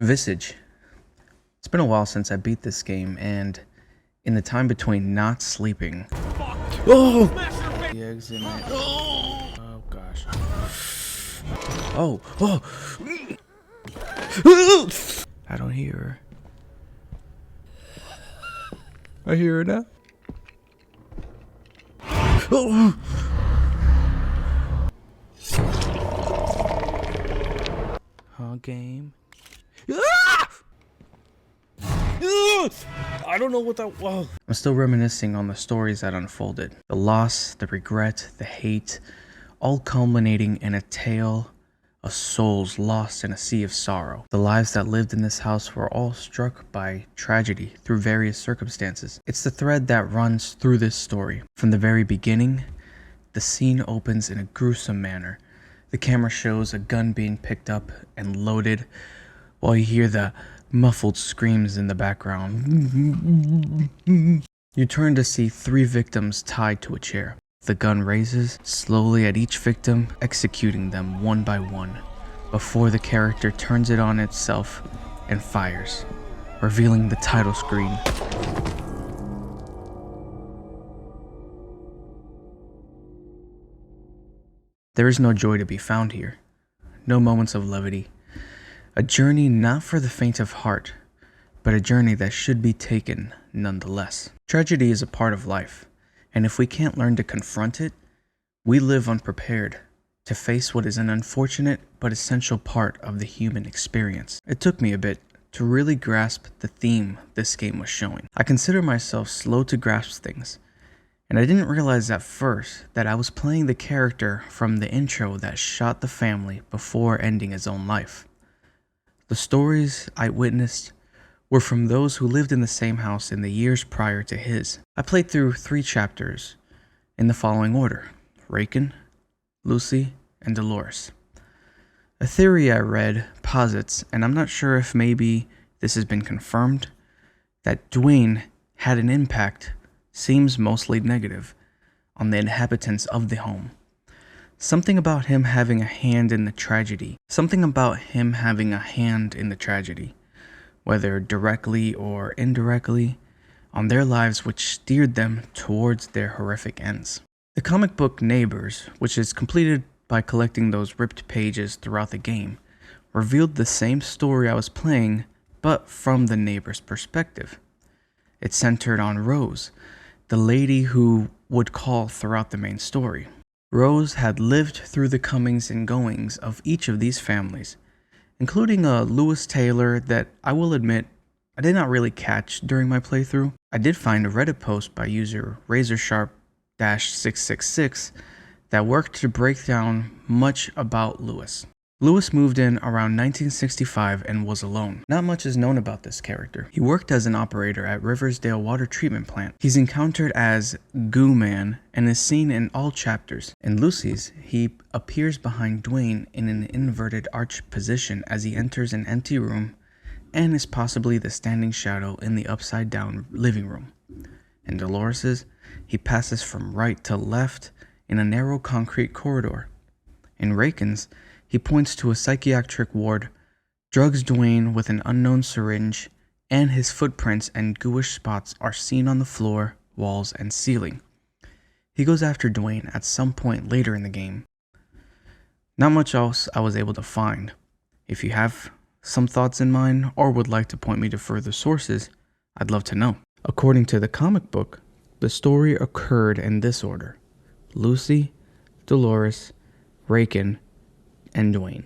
Visage. It's been a while since I beat this game, and in the time between not sleeping. Oh! The eggs in it. Oh gosh. Oh! I don't hear her. I hear her now. Oh! Game. I don't know what that was. I'm still reminiscing on the stories that unfolded. The loss, the regret, the hate, all culminating in a tale of souls lost in a sea of sorrow. The lives that lived in this house were all struck by tragedy through various circumstances. It's the thread that runs through this story. From the very beginning, the scene opens in a gruesome manner. The camera shows a gun being picked up and loaded, while you hear the muffled screams in the background. You turn to see 3 victims tied to a chair. The gun raises slowly at each victim, executing them one by one, before the character turns it on itself and fires, revealing the title screen. There is no joy to be found here, no moments of levity. A journey not for the faint of heart, but a journey that should be taken nonetheless. Tragedy is a part of life, and if we can't learn to confront it, we live unprepared to face what is an unfortunate but essential part of the human experience. It took me a bit to really grasp the theme this game was showing. I consider myself slow to grasp things, and I didn't realize at first that I was playing the character from the intro that shot the family before ending his own life. The stories I witnessed were from those who lived in the same house in the years prior to his. I played through 3 chapters in the following order: Raken, Lucy, and Dolores. A theory I read posits, and I'm not sure if maybe this has been confirmed, that Dwayne had an impact, seems mostly negative, on the inhabitants of the home. Something about him having a hand in the tragedy. Whether directly or indirectly, on their lives, which steered them towards their horrific ends. The comic book Neighbors, which is completed by collecting those ripped pages throughout the game, revealed the same story I was playing, but from the neighbor's perspective. It centered on Rose, the lady who would call throughout the main story. Rose had lived through the comings and goings of each of these families, including a Lewis Taylor that I will admit I did not really catch during my playthrough. I did find a Reddit post by user RazorSharp-666 that worked to break down much about Lewis. Lewis moved in around 1965 and was alone. Not much is known about this character. He worked as an operator at Riversdale Water Treatment Plant. He's encountered as Goo Man and is seen in all chapters. In Lucy's, he appears behind Dwayne in an inverted arch position as he enters an empty room and is possibly the standing shadow in the upside down living room. In Dolores's, he passes from right to left in a narrow concrete corridor. In Raken's, he points to a psychiatric ward, drugs Dwayne with an unknown syringe, and his footprints and gooish spots are seen on the floor, walls, and ceiling. He goes after Dwayne at some point later in the game. Not much else I was able to find. If you have some thoughts in mind or would like to point me to further sources, I'd love to know. According to the comic book, the story occurred in this order: Lucy, Dolores, Raken, and Dwayne.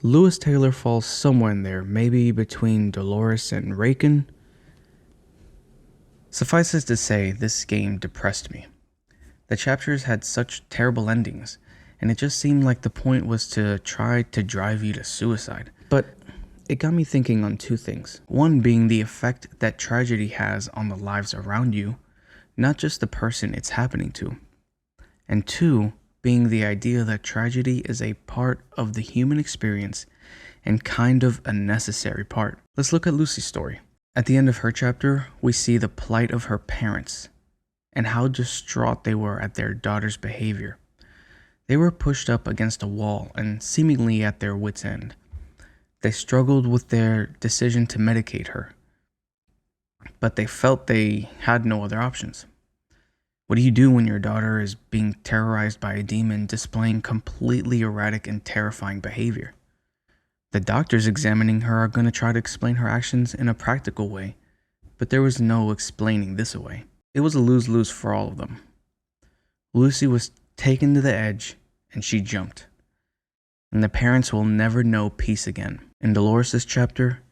Lewis Taylor falls somewhere in there, maybe between Dolores and Raken. Suffice it to say, this game depressed me. The chapters had such terrible endings, and it just seemed like the point was to try to drive you to suicide. But it got me thinking on 2 things. One being the effect that tragedy has on the lives around you, not just the person it's happening to. And 2, being the idea that tragedy is a part of the human experience and kind of a necessary part. Let's look at Lucy's story. At the end of her chapter, we see the plight of her parents and how distraught they were at their daughter's behavior. They were pushed up against a wall and seemingly at their wits' end. They struggled with their decision to medicate her, but they felt they had no other options. What do you do when your daughter is being terrorized by a demon displaying completely erratic and terrifying behavior? The doctors examining her are going to try to explain her actions in a practical way, but there was no explaining this away. It was a lose-lose for all of them. Lucy was taken to the edge, and she jumped. And the parents will never know peace again. In Dolores' chapter,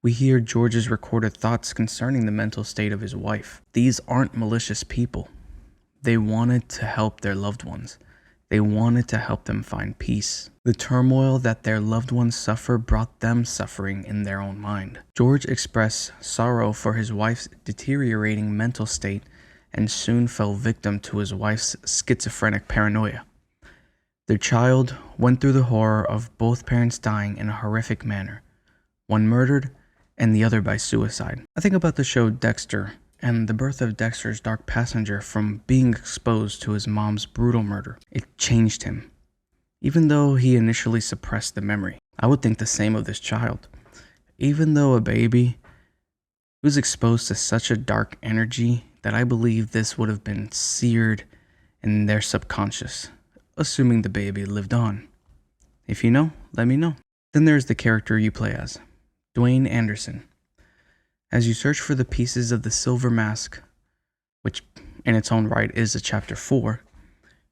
we hear George's recorded thoughts concerning the mental state of his wife. These aren't malicious people. They wanted to help their loved ones. They wanted to help them find peace. The turmoil that their loved ones suffer brought them suffering in their own mind. George expressed sorrow for his wife's deteriorating mental state and soon fell victim to his wife's schizophrenic paranoia. Their child went through the horror of both parents dying in a horrific manner, one murdered and the other by suicide. I think about the show Dexter and the birth of Dexter's dark passenger from being exposed to his mom's brutal murder. It changed him, even though he initially suppressed the memory. I would think the same of this child. Even though a baby, he was exposed to such a dark energy that I believe this would have been seared in their subconscious, assuming the baby lived on. If you know, let me know. Then there's the character you play as, Dwayne Anderson. As you search for the pieces of the Silver Mask, which in its own right is a chapter 4,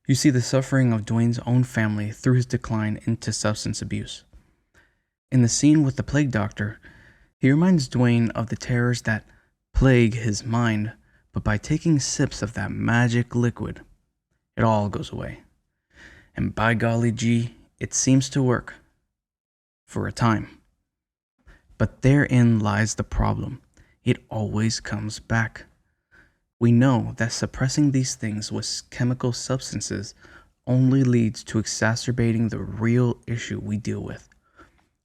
you see the suffering of Dwayne's own family through his decline into substance abuse. In the scene with the plague doctor, he reminds Dwayne of the terrors that plague his mind, but by taking sips of that magic liquid, it all goes away. And by golly gee, it seems to work. For a time. But therein lies the problem. It always comes back. We know that suppressing these things with chemical substances only leads to exacerbating the real issue we deal with.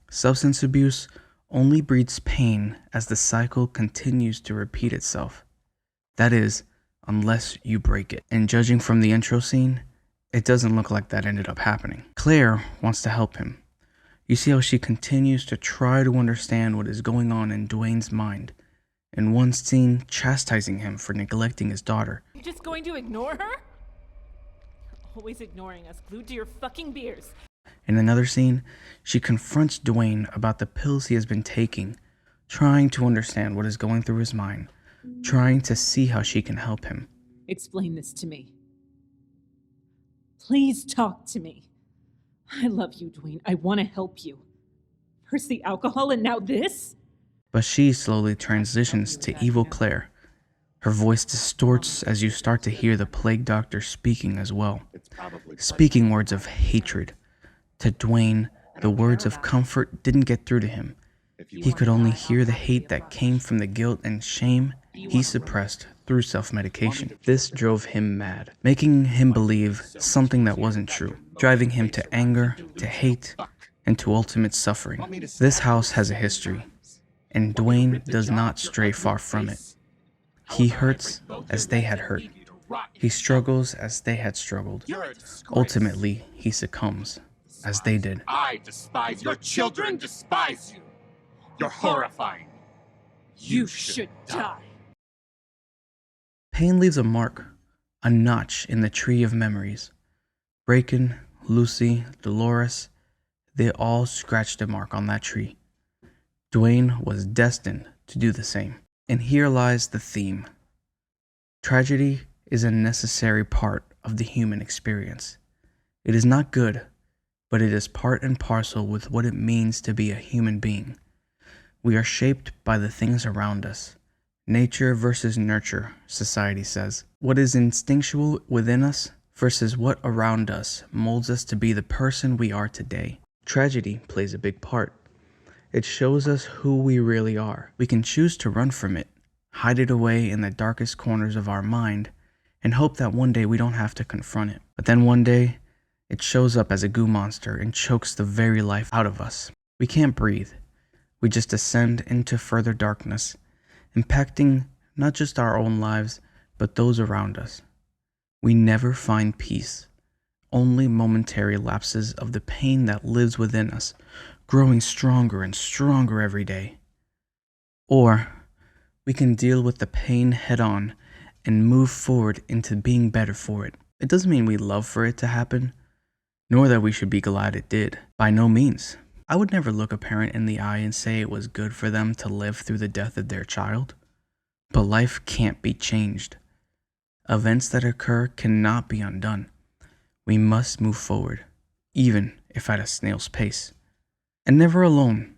Substance abuse only breeds pain as the cycle continues to repeat itself. That is, unless you break it. And judging from the intro scene, it doesn't look like that ended up happening. Claire wants to help him. You see how she continues to try to understand what is going on in Dwayne's mind. In one scene, chastising him for neglecting his daughter. You're just going to ignore her? Always ignoring us, glued to your fucking beers. In another scene, she confronts Dwayne about the pills he has been taking, trying to understand what is going through his mind, trying to see how she can help him. Explain this to me. Please talk to me. I love you, Dwayne. I want to help you. First the alcohol and now this? But she slowly transitions to evil Claire. Her voice distorts as you start to hear the plague doctor speaking as well. Speaking words of hatred. To Dwayne, the words of comfort didn't get through to him. He could only hear the hate that came from the guilt and shame he suppressed through self-medication. This drove him mad, making him believe something that wasn't true, driving him to anger, to hate, and to ultimate suffering. This house has a history, and Dwayne does not stray far from it. He hurts as they had hurt. He struggles as they had struggled. Ultimately, he succumbs, as they did. I despise your children, despise you. You're horrifying. You should die. Pain leaves a mark, a notch in the tree of memories. Bracken, Lucy, Dolores, they all scratched a mark on that tree. Dwayne was destined to do the same. And here lies the theme. Tragedy is a necessary part of the human experience. It is not good, but it is part and parcel with what it means to be a human being. We are shaped by the things around us. Nature versus nurture, society says. What is instinctual within us versus what around us molds us to be the person we are today. Tragedy plays a big part. It shows us who we really are. We can choose to run from it, hide it away in the darkest corners of our mind, and hope that one day we don't have to confront it. But then one day, it shows up as a goo monster and chokes the very life out of us. We can't breathe. We just descend into further darkness, impacting not just our own lives, but those around us. We never find peace. Only momentary lapses of the pain that lives within us growing stronger and stronger every day. Or we can deal with the pain head on and move forward into being better for it. It doesn't mean we love for it to happen, nor that we should be glad it did. By no means. I would never look a parent in the eye and say it was good for them to live through the death of their child. But life can't be changed. Events that occur cannot be undone. We must move forward, even if at a snail's pace. And never alone.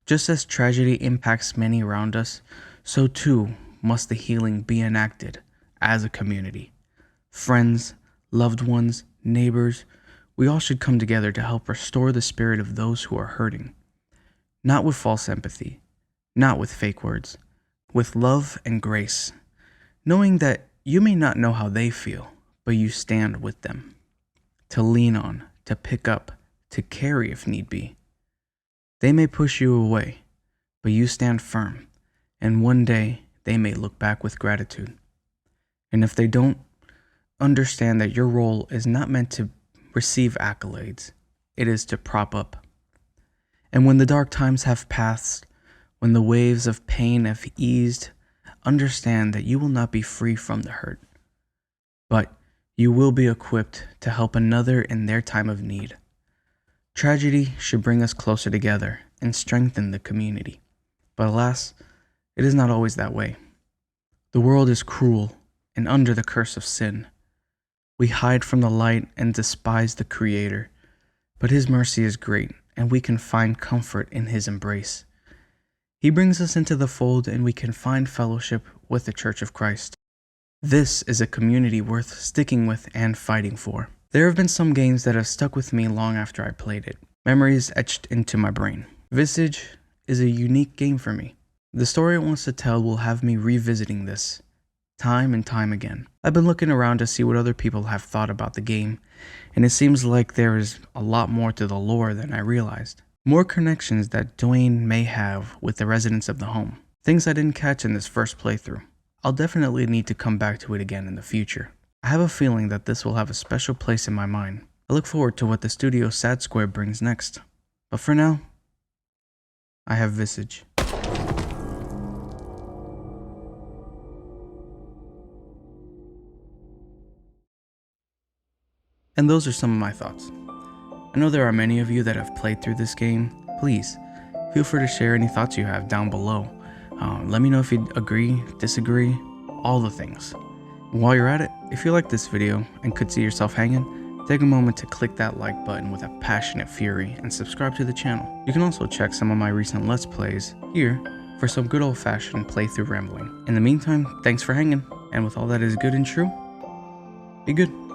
Just as tragedy impacts many around us, so too must the healing be enacted as a community. Friends, loved ones, neighbors, we all should come together to help restore the spirit of those who are hurting. Not with false empathy, not with fake words, with love and grace, knowing that you may not know how they feel, but you stand with them. To lean on, to pick up, to carry if need be. They may push you away, but you stand firm, and one day they may look back with gratitude. And if they don't, understand that your role is not meant to receive accolades, it is to prop up. And when the dark times have passed, when the waves of pain have eased, understand that you will not be free from the hurt, but you will be equipped to help another in their time of need. Tragedy should bring us closer together and strengthen the community. But alas, it is not always that way. The world is cruel and under the curse of sin. We hide from the light and despise the Creator, but His mercy is great, and we can find comfort in His embrace. He brings us into the fold, and we can find fellowship with the Church of Christ. This is a community worth sticking with and fighting for. There have been some games that have stuck with me long after I played it. Memories etched into my brain. Visage is a unique game for me. The story it wants to tell will have me revisiting this time and time again. I've been looking around to see what other people have thought about the game, and it seems like there is a lot more to the lore than I realized. More connections that Dwayne may have with the residents of the home. Things I didn't catch in this first playthrough. I'll definitely need to come back to it again in the future. I have a feeling that this will have a special place in my mind. I look forward to what the studio Sad Square brings next. But for now, I have Visage. And those are some of my thoughts. I know there are many of you that have played through this game. Please, feel free to share any thoughts you have down below. Let me know if you agree, disagree, all the things. While you're at it, if you like this video and could see yourself hanging, take a moment to click that like button with a passionate fury and subscribe to the channel. You can also check some of my recent Let's Plays here for some good old-fashioned playthrough rambling. In the meantime, thanks for hanging, and with all that is good and true, be good.